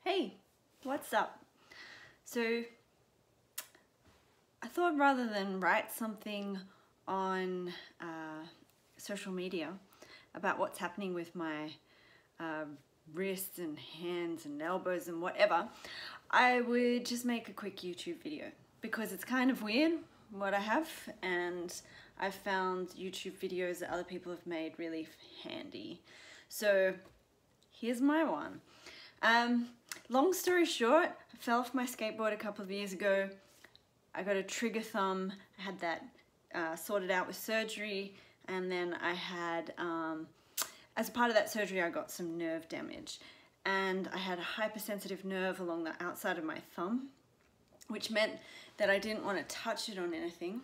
Hey, what's up? So I thought rather than write something on social media about what's happening with my wrists and hands and elbows and whatever, I would just make a quick YouTube video because it's kind of weird what I have, and I've found YouTube videos that other people have made really handy. So here's my one. Long story short, I fell off my skateboard a couple of years ago. I got a trigger thumb. I had that sorted out with surgery, and then I had, as a part of that surgery, I got some nerve damage, and I had a hypersensitive nerve along the outside of my thumb, which meant that I didn't want to touch it on anything,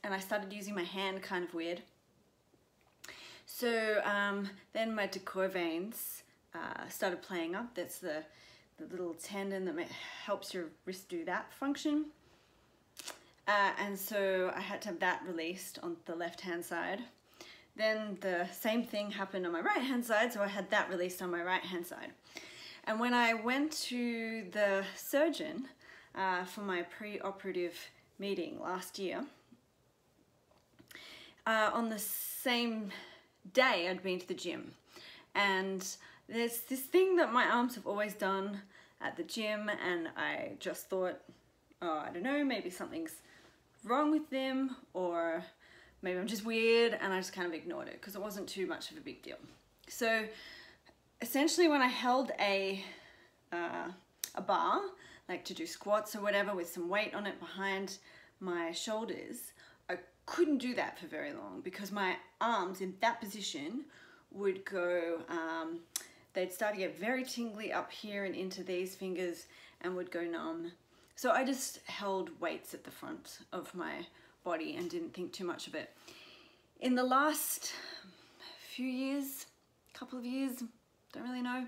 and I started using my hand kind of weird. So then my decoy veins started playing up. That's the little tendon that helps your wrist do that function. And so I had to have that released on the left hand side. Then the same thing happened on my right hand side, so I had that released on my right hand side. And when I went to the surgeon for my pre-operative meeting last year, on the same day I'd been to the gym, and there's this thing that my arms have always done at the gym, and I just thought, oh, I don't know, maybe something's wrong with them, or maybe I'm just weird, and I just kind of ignored it because it wasn't too much of a big deal. So essentially when I held a bar, like to do squats or whatever with some weight on it behind my shoulders, I couldn't do that for very long because my arms in that position would go, they'd start to get very tingly up here and into these fingers and would go numb. So I just held weights at the front of my body and didn't think too much of it. In the last few years, couple of years, don't really know,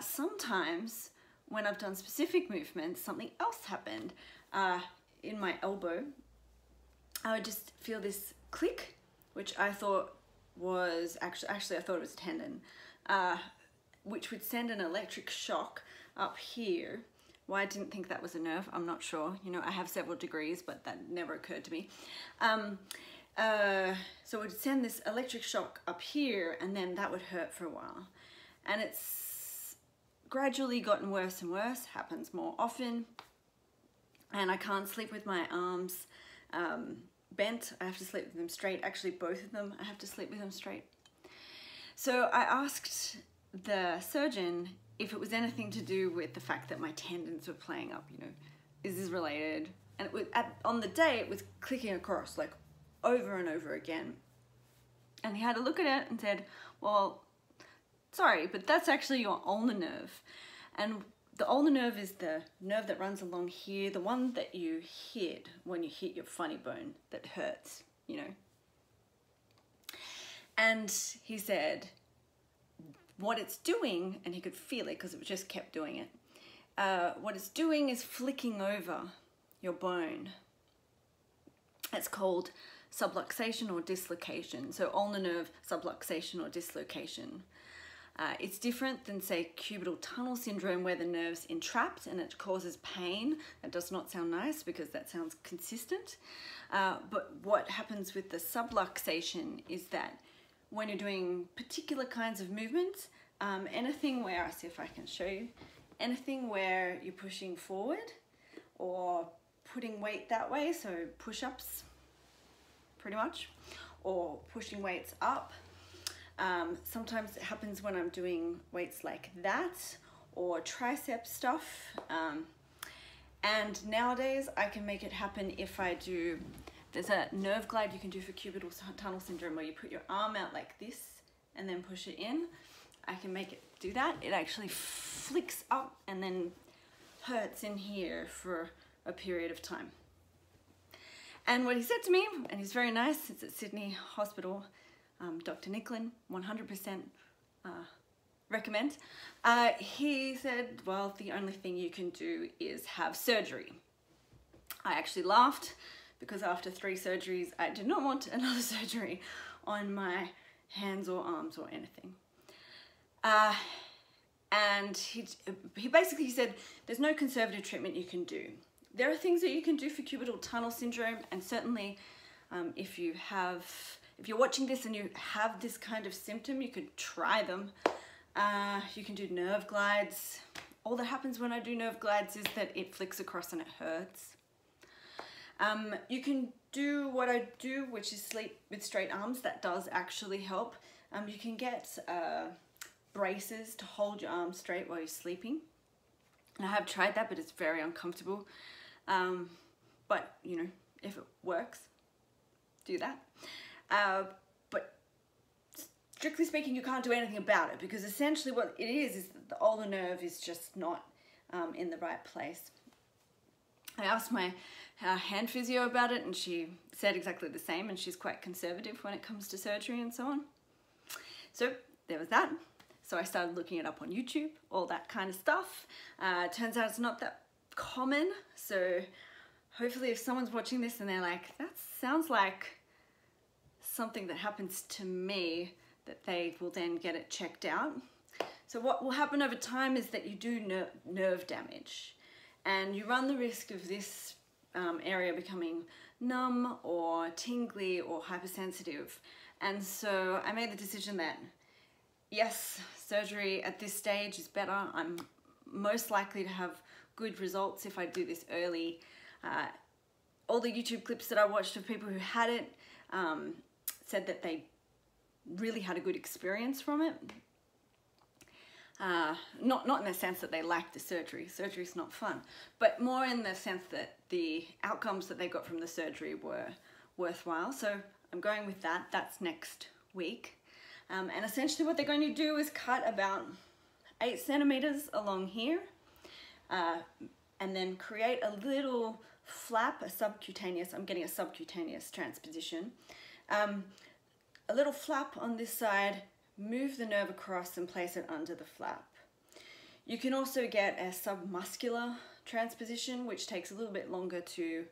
sometimes when I've done specific movements, something else happened. In my elbow, I would just feel this click, which I thought was, actually I thought it was a tendon, which would send an electric shock up here. Why I didn't think that was a nerve, I'm not sure. You know, I have several degrees, but that never occurred to me. So it would send this electric shock up here, and then that would hurt for a while. And it's gradually gotten worse and worse, happens more often. And I can't sleep with my arms bent. I have to sleep with them straight. Actually, both of them, I have to sleep with them straight. So I asked the surgeon if it was anything to do with the fact that my tendons were playing up, you know, is this related? And it was, on the day, it was clicking across like over and over again. And he had a look at it and said, well, sorry, but that's actually your ulnar nerve. And the ulnar nerve is the nerve that runs along here, the one that you hit when you hit your funny bone that hurts, you know. And he said, what it's doing, and he could feel it because it just kept doing it, what it's doing is flicking over your bone. It's called subluxation or dislocation. So ulnar nerve subluxation or dislocation. It's different than, say, cubital tunnel syndrome, where the nerve's entrapped and it causes pain. That does not sound nice because that sounds consistent. But what happens with the subluxation is that when you're doing particular kinds of movements, anything where, I'll see if I can show you, anything where you're pushing forward or putting weight that way, so push-ups pretty much, or pushing weights up. Sometimes it happens when I'm doing weights like that, or tricep stuff. And nowadays I can make it happen if I do, there's a nerve glide you can do for cubital tunnel syndrome where you put your arm out like this and then push it in. I can make it do that. It actually flicks up and then hurts in here for a period of time. And what he said to me, and he's very nice, it's at Sydney Hospital, Dr. Nicklin, 100% recommend. He said, well, the only thing you can do is have surgery. I actually laughed because after 3 surgeries, I did not want another surgery on my hands or arms or anything. And he basically said there's no conservative treatment you can do. There are things that you can do for cubital tunnel syndrome, and certainly if you're watching this and you have this kind of symptom, you could try them. You can do nerve glides. All that happens when I do nerve glides is that it flicks across and it hurts. You can do what I do, which is sleep with straight arms. That does actually help. You can get braces to hold your arms straight while you're sleeping. And I have tried that, but it's very uncomfortable. But, you know, if it works, do that. But strictly speaking, you can't do anything about it, because essentially what it is that the ulnar nerve is just not in the right place. I asked my hand physio about it, and she said exactly the same, and she's quite conservative when it comes to surgery and so on. So there was that. So I started looking it up on YouTube, all that kind of stuff. Turns out it's not that common. So hopefully if someone's watching this and they're like, that sounds like something that happens to me, that they will then get it checked out. So what will happen over time is that you do nerve damage, and you run the risk of this area becoming numb or tingly or hypersensitive. And so I made the decision that yes, surgery at this stage is better. I'm most likely to have good results if I do this early. All the YouTube clips that I watched of people who had it said that they really had a good experience from it. Not in the sense that they liked the surgery. Surgery's not fun, but more in the sense that the outcomes that they got from the surgery were worthwhile. So I'm going with that. That's next week. And essentially what they're going to do is cut about 8 centimeters along here, and then create a little flap, I'm getting a subcutaneous transposition, a little flap on this side, move the nerve across and place it under the flap. You can also get a submuscular transposition, which takes a little bit longer to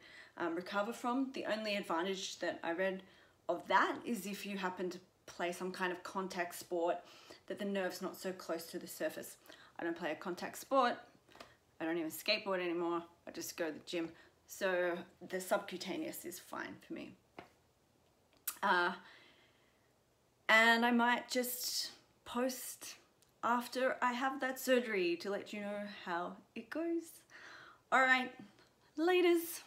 recover from. The only advantage that I read of that is if you happen to play some kind of contact sport, that the nerve's not so close to the surface. I don't play a contact sport. I don't even skateboard anymore. I just go to the gym. So the subcutaneous is fine for me. And I might just post after I have that surgery to let you know how it goes. All right, laters.